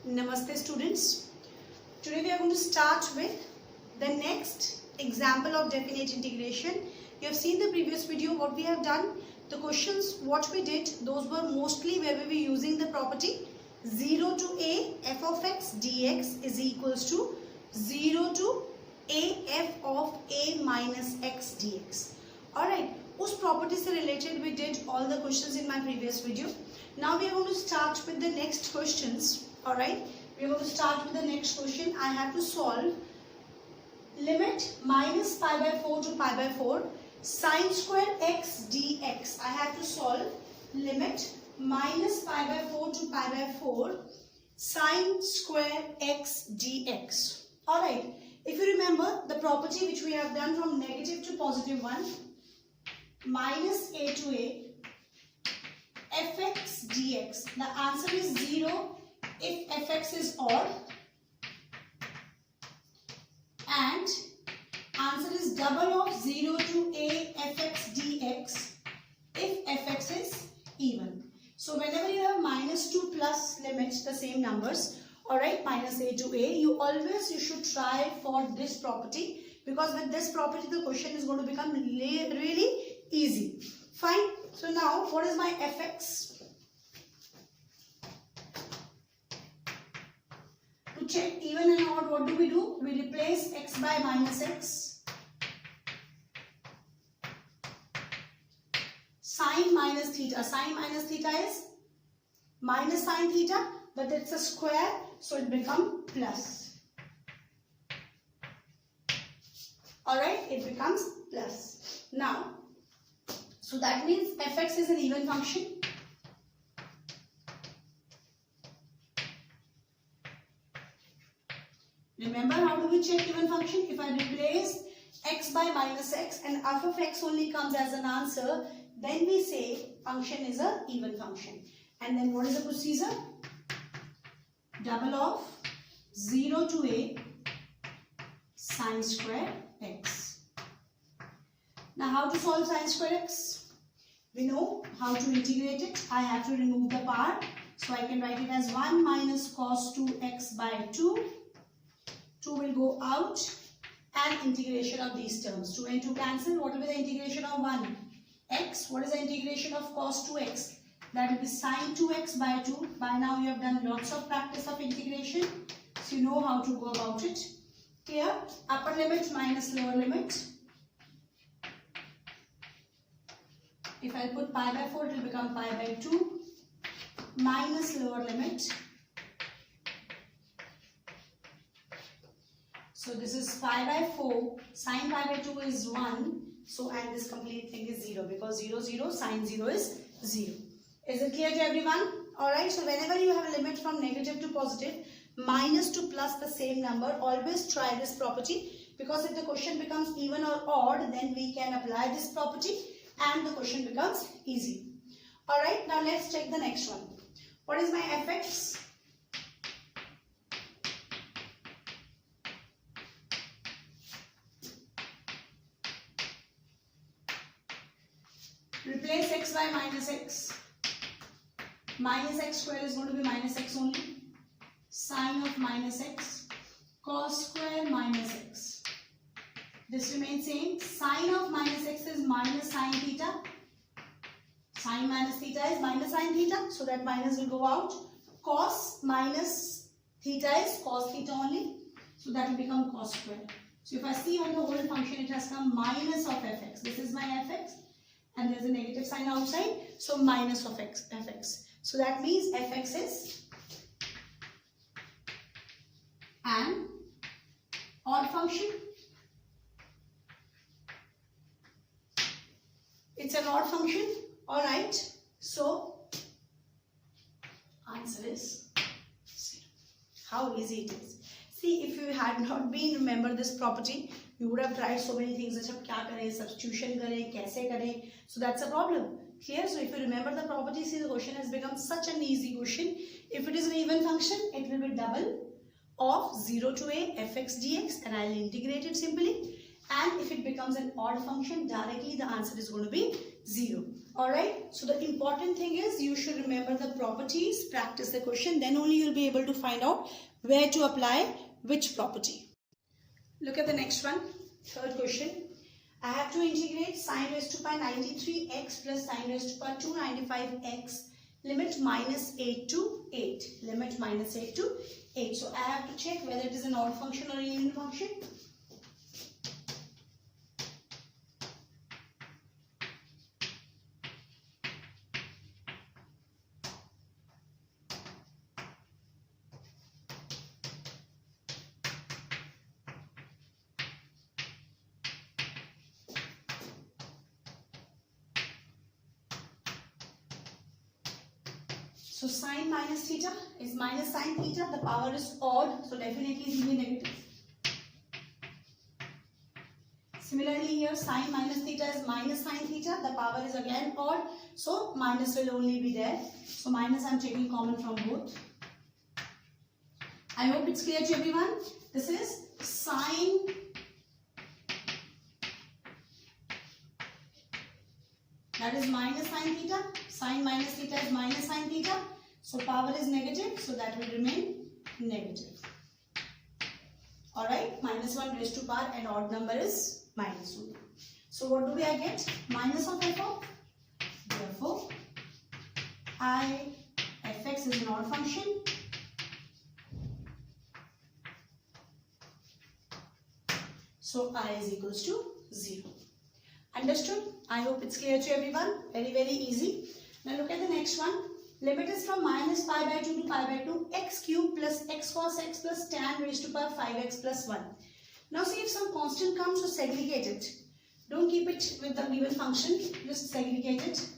Namaste students. Today we are going to start with the next example of definite integration. You have seen the previous video what we have done. The questions what we did, those were mostly where we were using the property 0 to a f of x dx is equals to 0 to a f of a minus x dx. Alright, उस property से related we did all the questions in my previous video. Now we are going to start with the next questions. Alright, we are going to start with the next question. I have to solve limit minus pi by 4 to pi by 4 sine square x dx. I have to solve limit minus pi by 4 to pi by 4 sine square x dx. Alright, if you remember the property which we have done from negative to positive 1, minus a to a fx dx. The answer is 0 if fx is odd and answer is double of 0 to a fx dx if fx is even. So whenever you have minus to plus limits the same numbers, alright, minus a to a, you should try for this property, because with this property the question is going to become really easy. Fine. So now what is my fx? To check even and odd, what do? We replace x by minus x. Sine minus theta. Sine minus theta is minus sine theta, but it's a square, so it becomes plus. Alright, it becomes plus. Now, so that means fx is an even function. Remember how do we check even function? If I replace x by minus x and f of x only comes as an answer, then we say function is a even function. And then what is the procedure? Double of 0 to a sine square x. Now how to solve sine square x? We know how to integrate it. I have to remove the part. So I can write it as 1 minus cos 2x by 2. 2 will go out and integration of these terms. 2 and 2 cancel. What will be the integration of 1? X. What is the integration of cos 2x? That will be sine 2x by 2. By now you have done lots of practice of integration, so you know how to go about it. Clear? Upper limit minus lower limit. If I put pi by 4, it will become pi by 2 minus lower limit. So this is pi by 4, sine pi by 2 is 1. So and this complete thing is 0, because 0, 0, sine 0 is 0. Is it clear to everyone? Alright, so whenever you have a limit from negative to positive, minus to plus the same number, always try this property, because if the question becomes even or odd, then we can apply this property and the question becomes easy. Alright, now let's check the next one. What is my fx? Replace x by minus x. Minus x square is going to be minus x only. Sine of minus x. Cos square minus x. This remains same. Sine of minus x is minus sine theta. Sine minus theta is minus sine theta. So that minus will go out. Cos minus theta is cos theta only. So that will become cos square. So if I see on the whole function, it has come minus of fx. This is my fx. And there is a negative sign outside, so minus of fx. So that means fx is an odd function. It's an odd function. Alright. So answer is 0. How easy it is. See, if you had not been remember this property, you would have tried so many things. Kya kare, substitution kare, kaise kare. So that's a problem. Clear? So if you remember the property, see the question has become such an easy question. If it is an even function, it will be double of 0 to a fx dx, and I will integrate it simply. And if it becomes an odd function, directly the answer is going to be 0. Alright, so the important thing is you should remember the properties, practice the question, then only you'll be able to find out where to apply which property. Look at the next one, third question. I have to integrate sin raised to power 93x plus sin raised to power 295x, limit minus 8 to 8. Limit minus 8 to 8. So I have to check whether it is an odd function or an even function. So sine minus theta is minus sine theta. The power is odd, so definitely it will be negative. Similarly here, sine minus theta is minus sine theta. The power is again odd, so minus will only be there. So minus I am taking common from both. I hope it's clear to everyone. This is sine that is minus sine theta. Sine minus theta is minus sine theta. So power is negative, so that will remain negative. Alright, minus 1 raised to power and odd number is minus 2. So what do we get? Minus of f of. Therefore, I fx is an odd function. So I is equals to 0. Understood? I hope it's clear to everyone. Very, very easy. Now look at the next one. Limit is from minus pi by 2 to pi by 2, x cube plus x cos x plus tan raised to power 5x plus 1. Now see if some constant comes, so segregate it. Don't keep it with the given function, just segregate it.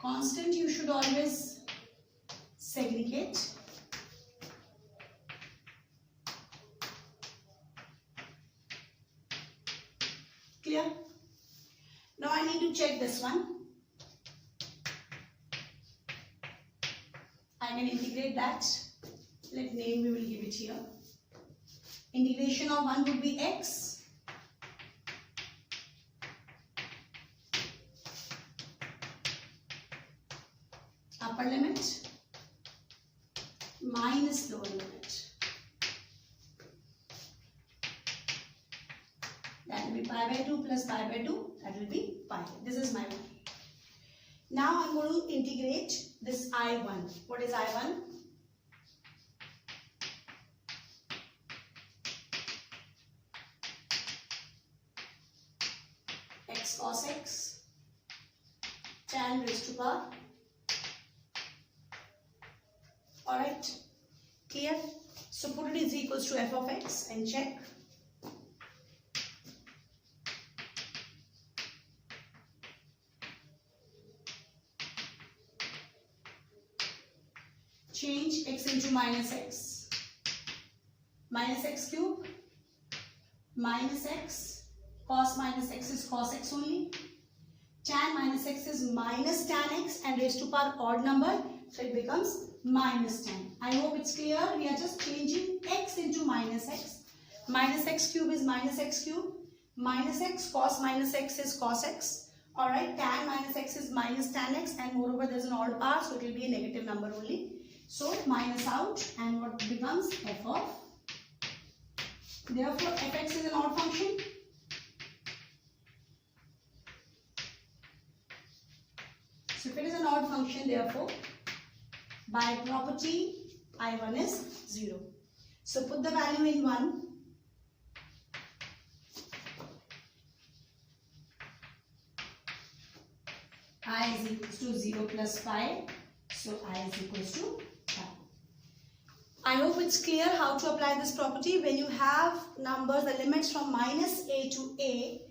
Constant you should always segregate. Clear? Now I need to check this one. I can integrate that. Let name we will give it here. Integration of 1 would be x. Upper limit minus lower limit. That will be pi by 2 plus pi by 2. That will be pi. This is my one. Now I'm going to integrate this I1. What is I1? X cos x tan raised to power. Alright, clear? So put it is equals to f of x and check. Change x into minus x. Minus x cube. Minus x. Cos minus x is cos x only. Tan minus x is minus tan x and raised to power odd number. So it becomes minus 10. I hope it's clear. We are just changing x into minus x. Minus x cube is minus x cube. Minus x cos minus x is cos x. Alright, tan minus x is minus tan x, and moreover there is an odd power, so it will be a negative number only. So minus out, and what becomes f of. Therefore fx is an odd function. So if it is an odd function, therefore by property I1 is 0. So put the value in 1. I is equals to 0 plus 5. So I is equals to 5. I hope it's clear how to apply this property. When you have numbers, the limits from minus a to a,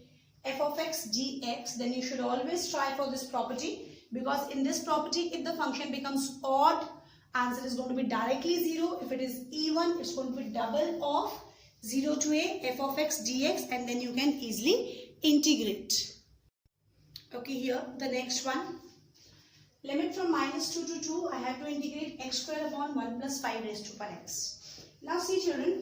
f of x dx, then you should always try for this property. Because in this property, if the function becomes odd, answer is going to be directly 0. If it is even, it's going to be double of 0 to a, f of x dx, and then you can easily integrate. Okay, here the next one. Limit from -2 to 2, I have to integrate x square upon 1 plus 5 raised to power x. Now see children,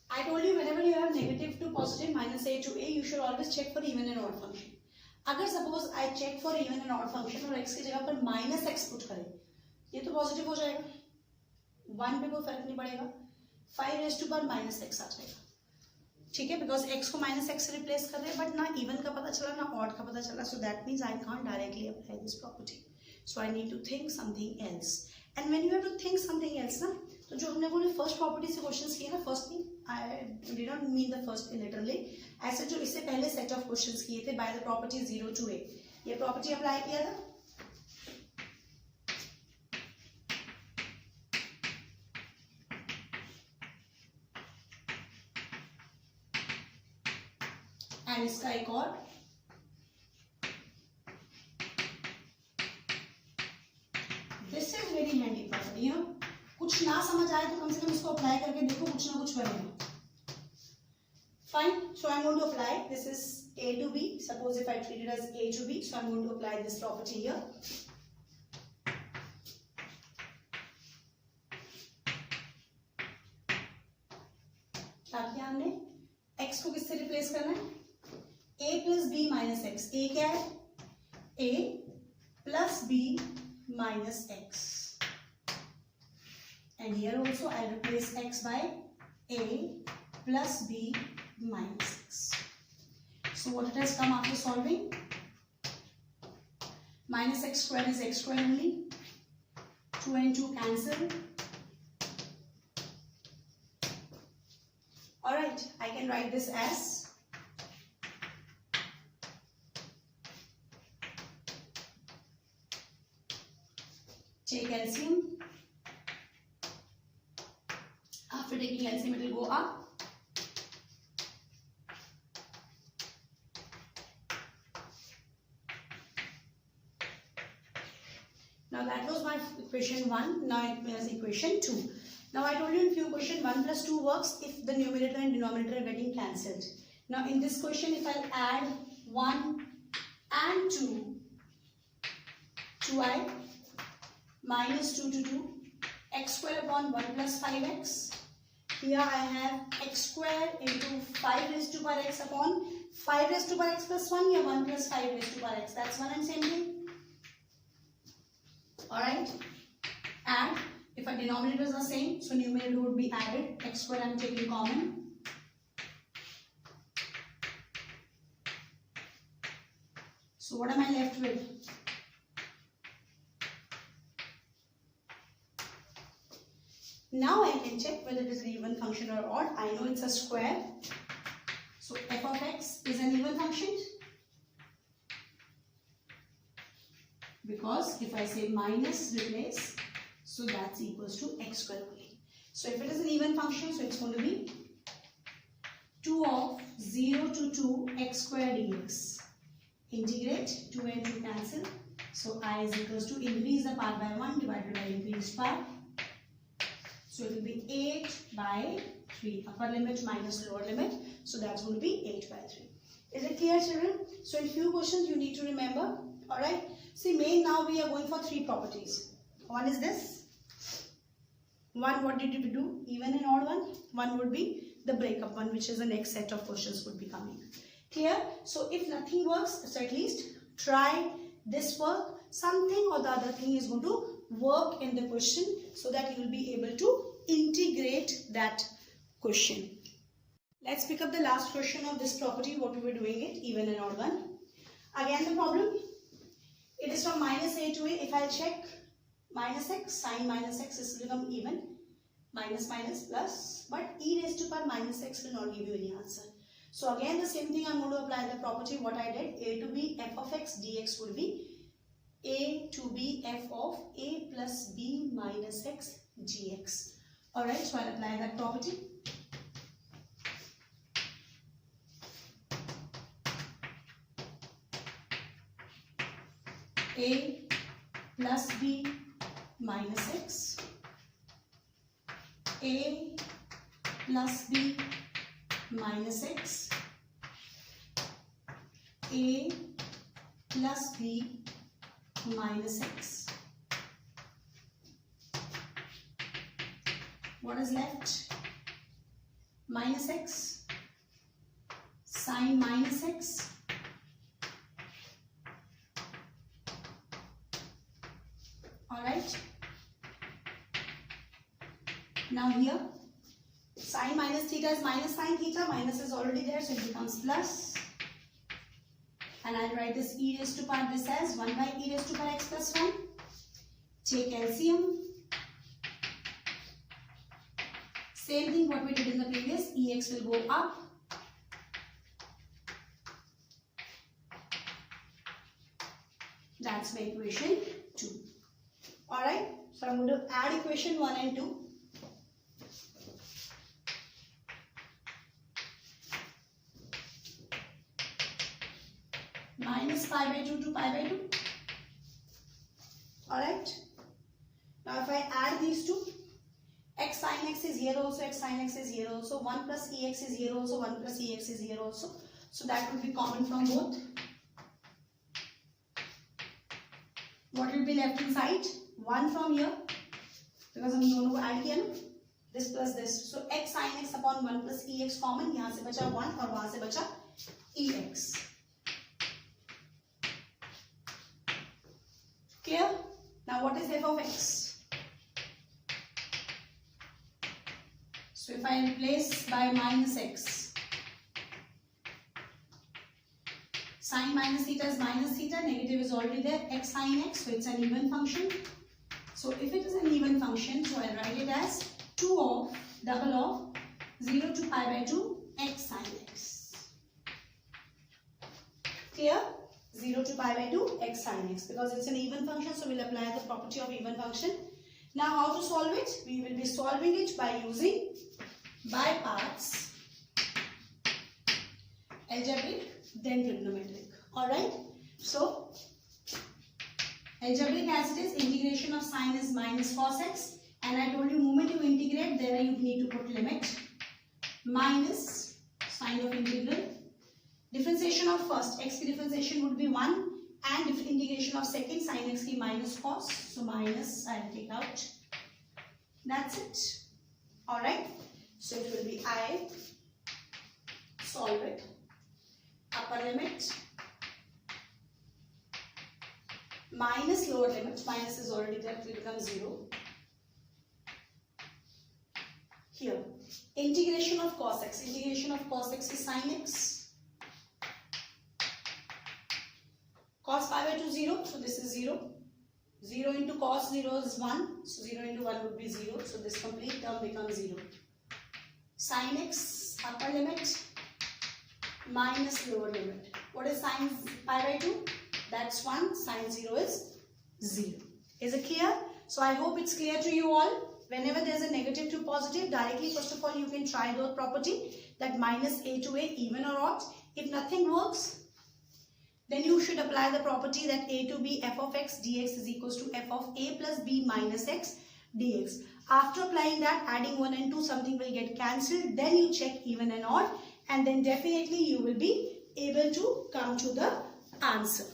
I told you whenever you have negative to positive -a to a, you should always check for even and odd function. अगर suppose I check for even and odd function और x की जगह पर -x put करें, ये तो positive हो जाएगा, 1 पे कोई फर्क नहीं पड़ेगा, 5 raised to power -x आ जाएगा, ठीक है, बिकॉज x को -x से रिप्लेस कर रहे हैं, बट ना इवन का पता चला ना ऑड का पता चला, so that means I can't directly apply this property, so I need to think something else. And when you have to think something else ना, तो जो हमने बोले फर्स्ट प्रॉपर्टी से क्वेश्चंस किए ना, first thing I did not mean the first literally, ऐसे जो इससे पहले सेट ऑफ क्वेश्चंस किए थे by the property 0 to a, ये प्रॉपर्टी अप्लाई किया था. एंड इसका एक और this is very handy property, you know, कुछ ना समझ आए तो कम से कम इसको अप्लाई करके देखो, कुछ ना कुछ बनेगा. Fine, so I am going to apply, this is a to b, suppose if I treat it as a to b, so I am going to apply this property here. क्या किया हमने, x को किससे replace करना है, a plus b minus x. a क्या है, a plus b minus x, and here also I replace x by a plus b minus x. So what it has come after solving, minus x square is x square only, 2 and 2 cancel. Alright, I can write this as take LCM. After taking LCM, it will go up. Now that was my equation 1. Now it is equation 2. Now I told you in few question 1 plus 2 works if the numerator and denominator are getting cancelled. Now in this question, if I add 1 and 2, 2i minus 2 to 2, x square upon 1 plus 5x. Here I have x square into 5 raised to power x upon 5 raised to power x plus 1, या 1 plus 5 raised to power x. That's one and same thing. Alright. And if our denominators are same, so numerator would be added. X square I am taking common. So what am I left with? Now I can check whether it is an even function or odd. I know it's a square. So f of x is an even function. Because if I say minus replace, so that's equals to x square only. So if it is an even function, so it's going to be 2 of 0 to 2 x square dx. Integrate, 2 and 2 cancel. So I is equals to increase the power by 1 divided by increased power. So it will be 8 by 3. Upper limit minus lower limit. So that's going to be 8 by 3. Is it clear, children? So in few questions you need to remember. Alright. See, main now we are going for 3 properties. One is this. One, what did you do? Even and odd one. One would be the breakup one, which is the next set of questions would be coming. Clear? So if nothing works, so at least try this work. Something or the other thing is going to work in the question so that you will be able to integrate that question. Let's pick up the last question of this property, what we were doing it, even and odd one. Again the problem, it is from minus a to a. If I check minus x, sine minus x is become even, minus minus plus, but e raised to power minus x will not give you any answer. So again the same thing, I am going to apply the property what I did, a to b f of x dx would be a to b f of a plus b minus x gx. Alright, so I'll apply that property. A plus b minus x, a plus b minus x, a plus b minus x. What is left? Minus x, sine minus x, alright. Now here, sine minus theta is minus sine theta, minus is already there, so it becomes plus. And I'll write this e raised to power this as 1 by e raised to power x plus 1. Take LCM. Same thing what we did in the previous, ex will go up. That's my equation 2. Alright, so I'm going to add equation 1 and 2. Minus pi by 2 to pi by 2. Alright. Now if I add these two, x sin x is here also, x sin x is here also, 1 plus ex is here also, 1 plus ex is here also. So that will be common from both. What will be left inside? 1 from here, because हम दोनों को add किया ना, this plus this. So x sin x upon 1 plus ex common, यहाँ से बचा 1 और वहाँ से बचा ex. Clear? Now what is f of x? So if I replace by minus x, sine minus theta is minus theta, negative is already there, x sine x, so it's an even function. So if it is an even function, so I write it as 2 of, double of 0 to pi by 2 x sine x. Clear? 0 to pi by 2 x sine x, because it's an even function, so we'll apply the property of even function. Now how to solve it? We will be solving it by using by parts, algebraic, then trigonometric. Alright, so algebraic as it is, integration of sine is minus cos x, and I told you moment you integrate, there you need to put limit minus sign of integral. Differentiation of first, x की differentiation would be 1, and integration of second, sin x की minus cos, so minus I will take out. That's it. Alright, so it will be I, solve it, upper limit, minus lower limit, minus is already there, it will become 0. Here, integration of cos x, integration of cos x is sin x. Cos pi by 2 0, so this is 0. 0 into cos 0 is 1, so 0 into 1 would be 0, so this complete term becomes 0. Sin x, upper limit, minus lower limit. What is sin pi by 2? That's 1, sin 0 is 0. Is it clear? So I hope it's clear to you all. Whenever there is a negative to positive, directly first of all you can try the property that minus a to a, even or odd. If nothing works, then you should apply the property that a to b f of x dx is equals to f of a plus b minus x dx. After applying that, adding 1 and 2, something will get cancelled. Then you check even and odd, and then definitely you will be able to come to the answer.